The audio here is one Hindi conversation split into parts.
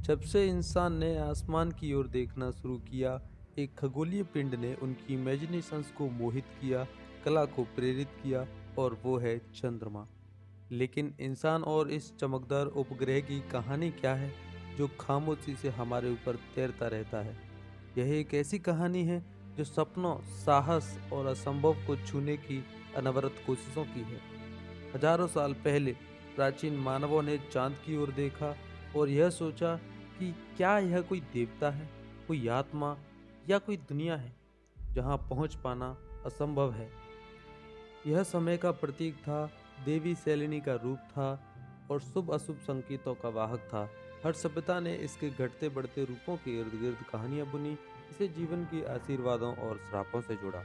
जब से इंसान ने आसमान की ओर देखना शुरू किया, एक खगोलीय पिंड ने उनकी इमेजिनेशंस को मोहित किया, कला को प्रेरित किया और वो है चंद्रमा। लेकिन इंसान और इस चमकदार उपग्रह की कहानी क्या है, जो खामोशी से हमारे ऊपर तैरता रहता है? यह एक ऐसी कहानी है जो सपनों, साहस और असंभव को छूने की अनवरत कोशिशों की है। हजारों साल पहले प्राचीन मानवों ने चांद की ओर देखा और यह सोचा कि क्या यह कोई देवता है, कोई आत्मा या कोई दुनिया है जहां पहुंच पाना असंभव है। यह समय का प्रतीक था, देवी शैलिनी का रूप था और शुभ अशुभ संकेतों का वाहक था। हर सभ्यता ने इसके घटते बढ़ते रूपों के इर्द गिर्द कहानियां बुनी, इसे जीवन के आशीर्वादों और श्रापों से जोड़ा।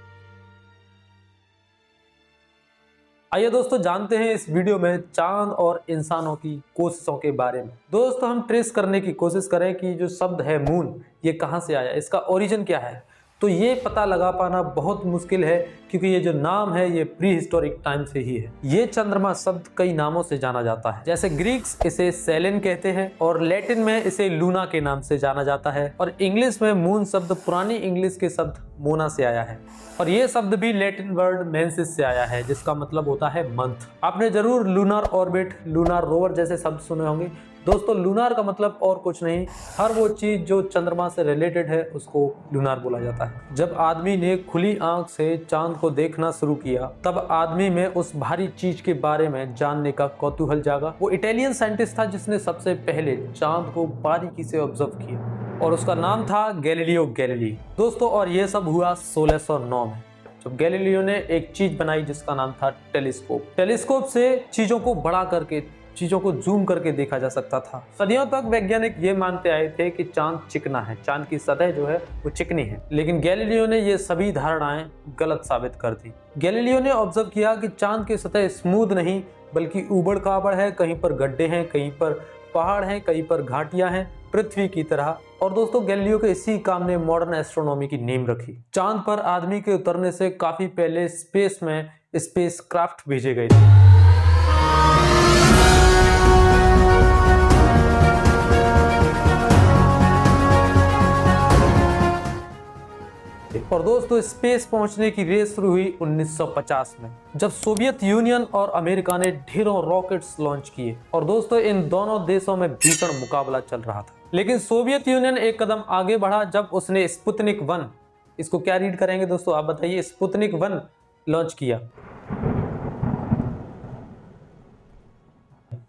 आइए दोस्तों जानते हैं इस वीडियो में चांद और इंसानों की कोशिशों के बारे में। दोस्तों हम ट्रेस करने की कोशिश करें कि जो शब्द है मून, ये कहां से आया, इसका ओरिजिन क्या है। तो ये पता लगा पाना बहुत मुश्किल है, क्योंकि ये जो नाम है ये प्री हिस्टोरिक टाइम से ही है। ये चंद्रमा शब्द कई नामों से जाना जाता है, जैसे ग्रीक्स इसे सेलेन कहते हैं और लैटिन में इसे लूना के नाम से जाना जाता है, और इंग्लिश में मून शब्द पुरानी इंग्लिश के शब्द मोना से आया है, और ये शब्द भी लैटिन वर्ड मेंसिस से आया है, जिसका मतलब होता है मंथ। आपने जरूर लूनार ऑर्बिट, लूनार रोवर जैसे शब्द सुने होंगे। दोस्तों लूनार का मतलब और कुछ नहीं, हर वो चीज जो चंद्रमा से रिलेटेड है उसको लूनार बोला जाता है। जब आदमी ने खुली आंख से चांद को देखना शुरू किया, तब आदमी में उस भारी चीज के बारे में जानने का कौतूहल जागा। वो इटालियन साइंटिस्ट था जिसने सबसे पहले चांद को बारीकी से ऑब्जर्व किया, और उसका नाम था गैलीलियो गैलीली। दोस्तों और ये सब हुआ 1609 में, जब गैलीलियो ने एक चीज बनाई जिसका नाम था टेलीस्कोप। टेलीस्कोप से चीजों को बड़ा करके, चीजों को जूम करके देखा जा सकता था। सदियों तक वैज्ञानिक ये मानते आए थे कि चांद चिकना है, चांद की सतह जो है वो चिकनी है, लेकिन गैलीलियो ने ये सभी धारणाएं गलत साबित कर दी। गैलीलियो ने ऑब्जर्व किया कि चांद की सतह स्मूथ नहीं बल्कि उबड़ खाबड़ है, कहीं पर गड्ढे हैं, कहीं पर पहाड़ हैं, कहीं पर घाटियां हैं, पृथ्वी की तरह। और दोस्तों गैलीलियो के इसी काम ने मॉडर्न एस्ट्रोनॉमी की नींव रखी। चांद पर आदमी के उतरने से काफी पहले स्पेस में स्पेस क्राफ्ट भेजे गए थे। और दोस्तों स्पेस पहुंचने की रेस शुरू हुई 1950 में, जब सोवियत यूनियन और अमेरिका ने ढेरों रॉकेट्स लॉन्च किए। और दोस्तों इन दोनों देशों में भीषण मुकाबला चल रहा था, लेकिन सोवियत यूनियन एक कदम आगे बढ़ा जब उसने स्पुतनिक 1, इसको क्या रीड करेंगे दोस्तों आप बताइए, स्पुतनिक 1 लॉन्च किया।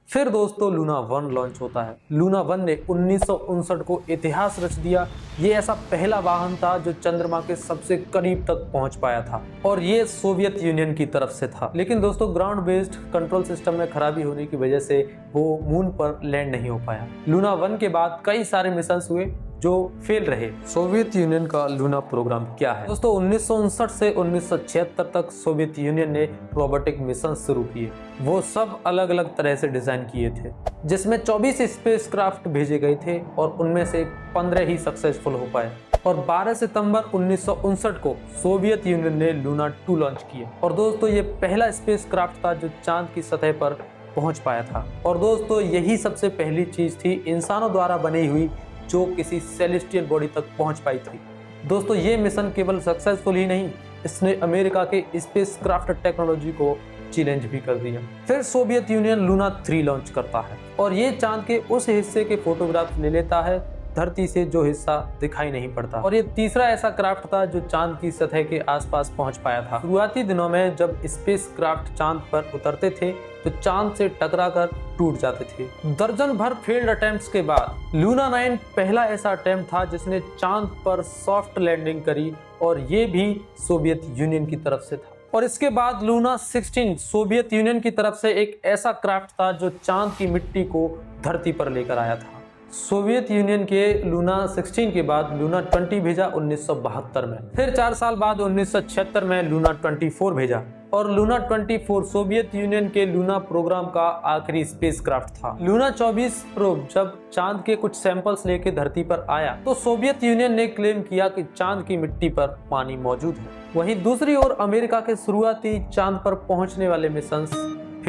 फिर दोस्तों लूना 1 लॉन्च होता है। लूना 1 ने 1959 को इतिहास रच दिया। ये ऐसा पहला वाहन था जो चंद्रमा के सबसे करीब तक पहुंच पाया था, और ये सोवियत यूनियन की तरफ से था। लेकिन दोस्तों ग्राउंड बेस्ड कंट्रोल सिस्टम में खराबी होने की वजह से वो मून पर लैंड नहीं हो पाया। लूना 1 के बाद कई सारे मिशन हुए जो फेल रहे। सोवियत यूनियन का लूना प्रोग्राम क्या है दोस्तों? 1959 से 1976 तक सोवियत यूनियन ने रोबोटिक मिशन शुरू किए। वो सब अलग अलग तरह से डिजाइन किए थे, जिसमें 24 स्पेसक्राफ्ट भेजे गए थे और उनमें से 15 ही सक्सेसफुल हो पाए। और 12 सितंबर 1959 को सोवियत यूनियन ने लूना 2 लॉन्च किया। और दोस्तों ये पहला स्पेसक्राफ्ट था जो चांद की सतह पर पहुंच पाया था। और दोस्तों यही सबसे पहली चीज थी इंसानों द्वारा बनी हुई जो किसी सेलेस्टियल बॉडी तक पहुंच पाई थी। दोस्तों ये मिशन केवल सक्सेसफुल ही नहीं, इसने अमेरिका के स्पेसक्राफ्ट टेक्नोलॉजी को चैलेंज भी कर दिया। फिर सोवियत यूनियन लूना 3 लॉन्च करता है, और ये चांद के उस हिस्से के फोटोग्राफ ले लेता है धरती से जो हिस्सा दिखाई नहीं पड़ता। और ये तीसरा ऐसा क्राफ्ट था जो चांद की सतह के आसपास पहुंच पाया था। शुरुआती दिनों में जब स्पेस क्राफ्ट चांद पर उतरते थे तो चांद से टकराकर टूट जाते थे। दर्जन भर फेल्ड अटेम्प्ट्स के बाद लूना 9 पहला ऐसा अटेम्प्ट था जिसने चांद पर सॉफ्ट लैंडिंग करी, और ये भी सोवियत यूनियन की तरफ से था। और इसके बाद लूना 16 सोवियत यूनियन की तरफ से एक ऐसा क्राफ्ट था जो चांद की मिट्टी को धरती पर लेकर आया था। सोवियत यूनियन के लूना 16 के बाद लूना 20 भेजा 1972 में। फिर 4 साल बाद 1976 में लूना 24 भेजा, और लूना 24 सोवियत यूनियन के लूना प्रोग्राम का आखिरी स्पेसक्राफ्ट था। लूना 24 प्रोब जब चांद के कुछ सैंपल्स लेके धरती पर आया तो सोवियत यूनियन ने क्लेम किया कि चांद की मिट्टी पर पानी मौजूद है। वहीं दूसरी ओर अमेरिका के शुरुआती चांद पर पहुंचने वाले मिशन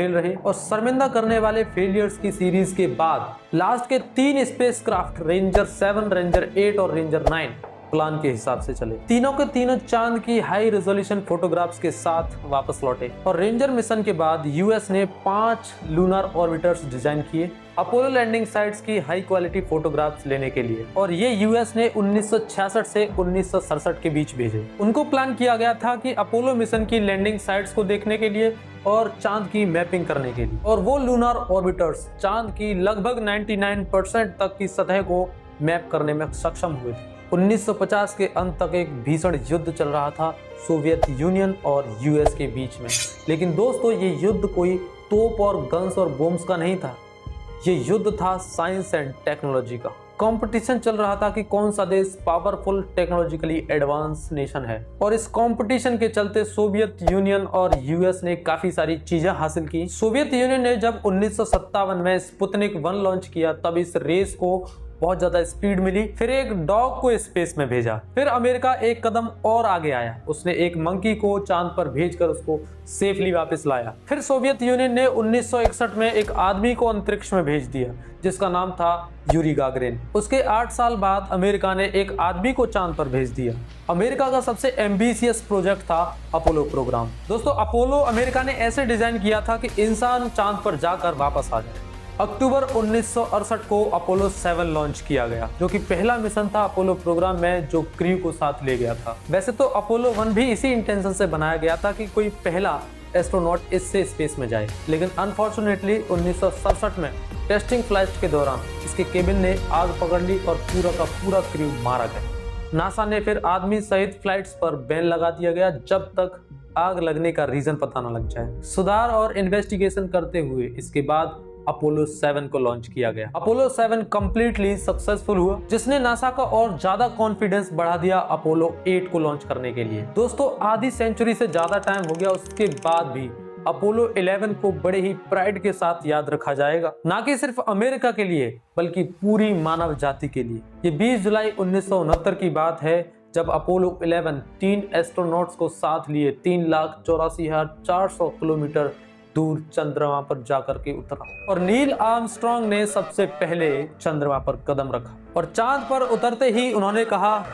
फेल रहे और शर्मिंदा करने वाले फेलियर्स की सीरीज के बाद लास्ट के 3 स्पेसक्राफ्ट रेंजर 7, रेंजर 8 और रेंजर 9 प्लान के हिसाब से चले। तीनों के तीनों चांद की हाई रेजोल्यूशन फोटोग्राफ्स के साथ वापस लौटे और रेंजर मिशन के बाद यूएस ने 5 लूनर ऑर्बिटर्स डिजाइन किए अपोलो लैंडिंग साइट्स की हाई क्वालिटी फोटोग्राफ्स लेने के लिए, और ये यूएस ने 1966 से 1967 के बीच भेजे। उनको प्लान किया गया था कि अपोलो मिशन की लैंडिंग साइट्स को देखने के लिए और चांद की मैपिंग करने के लिए, और वो लूनर ऑर्बिटर्स चांद की लगभग 99% तक की सतह को मैप करने में सक्षम हुए थे। 1950 के अंत तक एक भीषण युद्ध चल रहा था सोवियत यूनियन और यूएस के बीच में, लेकिन दोस्तों ये युद्ध कोई तोप और गन्स और बॉम्ब्स का नहीं था, ये युद्ध था साइंस एंड टेक्नोलॉजी का। कंपटीशन चल रहा था कि कौन सा देश पावरफुल टेक्नोलॉजिकली एडवांस नेशन है, और इस कंपटीशन के चलते सोवियत यूनियन और यूएस ने काफी सारी चीजें हासिल की। सोवियत यूनियन ने जब 1957 में स्पुतनिक 1 लॉन्च किया तब इस रेस को बहुत ज्यादा स्पीड मिली। फिर एक डॉग को स्पेस में भेजा, फिर अमेरिका एक कदम और आगे आया, उसने एक मंकी को चांद पर भेजकर उसको सेफली वापस लाया। फिर सोवियत यूनियन ने 1961 में एक आदमी को अंतरिक्ष में भेज दिया जिसका नाम था यूरी गागरिन। उसके 8 साल बाद अमेरिका ने एक आदमी को चांद पर भेज दिया। अमेरिका का सबसे एम्बिशियस प्रोजेक्ट था अपोलो प्रोग्राम। दोस्तों अपोलो अमेरिका ने ऐसे डिजाइन किया था कि इंसान चांद पर जाकर वापस आ जाए। अक्टूबर 1968 को अपोलो 7 लॉन्च किया गया, जो कि पहला मिशन था अपोलो प्रोग्राम में जो क्रू को साथ ले गया था। वैसे तो अपोलो 1 भी इसी इंटेंशन से बनाया गया था कि कोई पहला एस्ट्रोनॉट इससे स्पेस में जाए, लेकिन अनफॉर्चुनेटली 1967 में टेस्टिंग फ्लाइट के दौरान इसके केबिन ने आग पकड़ ली और पूरा का पूरा क्रू मारा गया। नासा ने फिर आदमी सहित फ्लाइट्स पर बैन लगा दिया गया जब तक आग लगने का रीजन पता न लग जाए। सुधार और इन्वेस्टिगेशन करते हुए इसके बाद अपोलो 7 को लॉन्च किया गया। अपोलो 7 कंप्लीटली सक्सेसफुल हुआ, जिसने नासा का और ज्यादा कॉन्फिडेंस बढ़ा दिया अपोलो 8 को लॉन्च करने के लिए। दोस्तों आधी सेंचुरी से ज्यादा टाइम हो गया, उसके बाद भी अपोलो 11 को बड़े ही प्राइड के साथ याद रखा जाएगा, ना कि सिर्फ अमेरिका के लिए बल्कि पूरी मानव जाति के लिए। ये 20 जुलाई 1969 की बात है जब अपोलो 11 3 एस्ट्रोनॉट्स को साथ लिए 3,84,400 किलोमीटर दूर चंद्रमा पर जाकर के उतरा, और नील आर्मस्ट्रांग ने सबसे पहले चंद्रमा पर कदम रखा और चांद पर उतरते ही उन्होंने कहा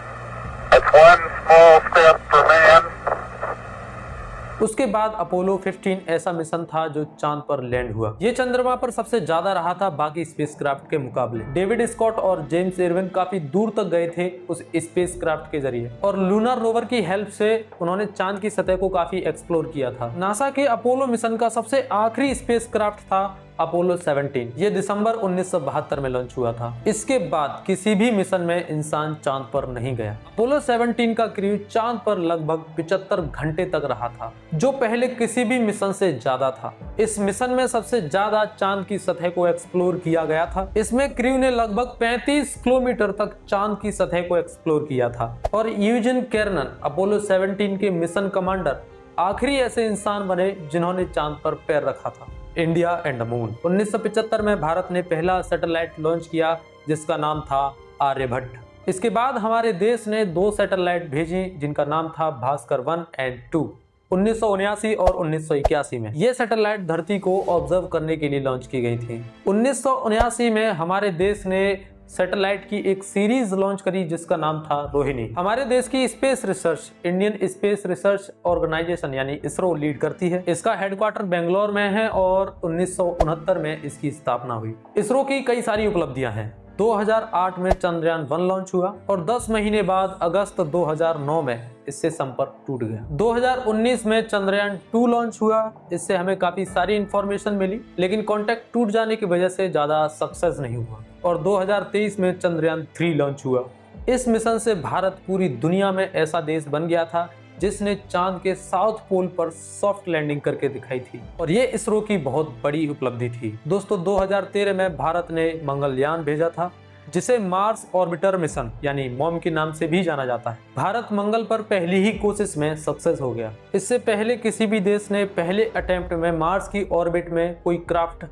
उसके बाद अपोलो 15 ऐसा मिशन था जो चांद पर लैंड हुआ। ये चंद्रमा पर सबसे ज्यादा रहा था बाकी स्पेसक्राफ्ट के मुकाबले। डेविड स्कॉट और जेम्स इरविन काफी दूर तक गए थे उस स्पेसक्राफ्ट के जरिए, और लूनर रोवर की हेल्प से उन्होंने चांद की सतह को काफी एक्सप्लोर किया था। नासा के अपोलो मिशन का सबसे आखिरी स्पेसक्राफ्ट था अपोलो 17। ये दिसंबर 1972 में लॉन्च हुआ था। इसके बाद किसी भी मिशन में इंसान चांद पर नहीं गया। अपोलो 17 का क्रू चांद पर लगभग 75 घंटे तक रहा था, जो पहले किसी भी मिशन से ज्यादा था। इस मिशन में सबसे ज्यादा चांद की सतह को एक्सप्लोर किया गया था। इसमें क्रू ने लगभग 35 किलोमीटर तक चांद की सतह को एक्सप्लोर किया था, और यूजिन केर्नन अपोलो 17 के मिशन कमांडर आखिरी ऐसे इंसान बने जिन्होंने चांद पर पैर रखा था। India and the moon. 1975 में भारत ने पहला सैटेलाइट लॉन्च किया जिसका नाम था आर्यभट्ट। इसके बाद हमारे देश ने 2 सैटेलाइट भेजी जिनका नाम था भास्कर 1 एंड 2 1979 और 1981 में। ये सैटेलाइट धरती को ऑब्जर्व करने के लिए लॉन्च की गई थी। 1979 में हमारे देश ने सैटेलाइट की एक सीरीज लॉन्च करी जिसका नाम था रोहिणी। हमारे देश की space research Indian space research organisation यानी इसरो लीड करती है। इसका हेडक्वार्टर बेंगलोर में है और 1969 में इसकी स्थापना हुई। इसरो की कई सारी उपलब्धियां हैं। 2008 में चंद्रयान 1 लॉन्च हुआ और 10 महीने बाद अगस्त 2009 में इससे संपर्क टूट गया। 2019 में चंद्रयान 2 लॉन्च हुआ। इससे हमें काफी सारी इंफॉर्मेशन मिली, लेकिन कॉन्टैक्ट टूट जाने की वजह से ज्यादा सक्सेस नहीं हुआ। और 2023 में चंद्रयान 3 लॉन्च हुआ। इस मिशन से भारत पूरी दुनिया में ऐसा देश बन गया था जिसने चांद के साउथ पोल पर सॉफ्ट लैंडिंग करके दिखाई थी, और ये इसरो की बहुत बड़ी उपलब्धि थी। दोस्तों 2013 में भारत ने मंगलयान भेजा था जिसे मार्स ऑर्बिटर मिशन यानी मॉम के नाम से भी जाना जाता है। भारत मंगल पर पहली ही कोशिश में सक्सेस हो गया। इससे पहले किसी भी देश ने पहले अटेम्प्ट में मार्स की ऑर्बिट में कोई क्राफ्ट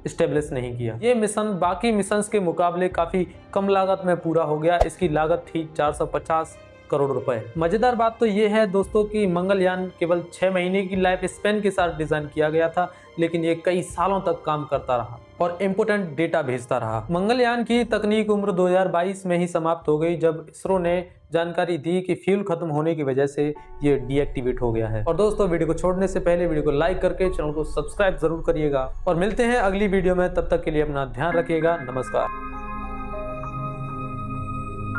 स्टेब्लिश नहीं किया। ये मिशन बाकी मिशंस के मुकाबले काफी कम लागत में पूरा हो गया। इसकी लागत थी 450 करोड़ रुपए। मजेदार बात तो ये है दोस्तों कि मंगलयान केवल 6 महीने की लाइफ स्पेन के साथ डिजाइन किया गया था, लेकिन ये कई सालों तक काम करता रहा और इम्पोर्टेंट डेटा भेजता रहा। मंगलयान की तकनीक उम्र 2022 में ही समाप्त हो गई, जब इसरो ने जानकारी दी कि फ्यूल खत्म होने की वजह से ये डीएक्टिवेट हो गया है। और दोस्तों, वीडियो को छोड़ने से पहले वीडियो को लाइक करके चैनल को सब्सक्राइब जरूर करिएगा और मिलते हैं अगली वीडियो में। तब तक के लिए अपना ध्यान रखिएगा। नमस्कार।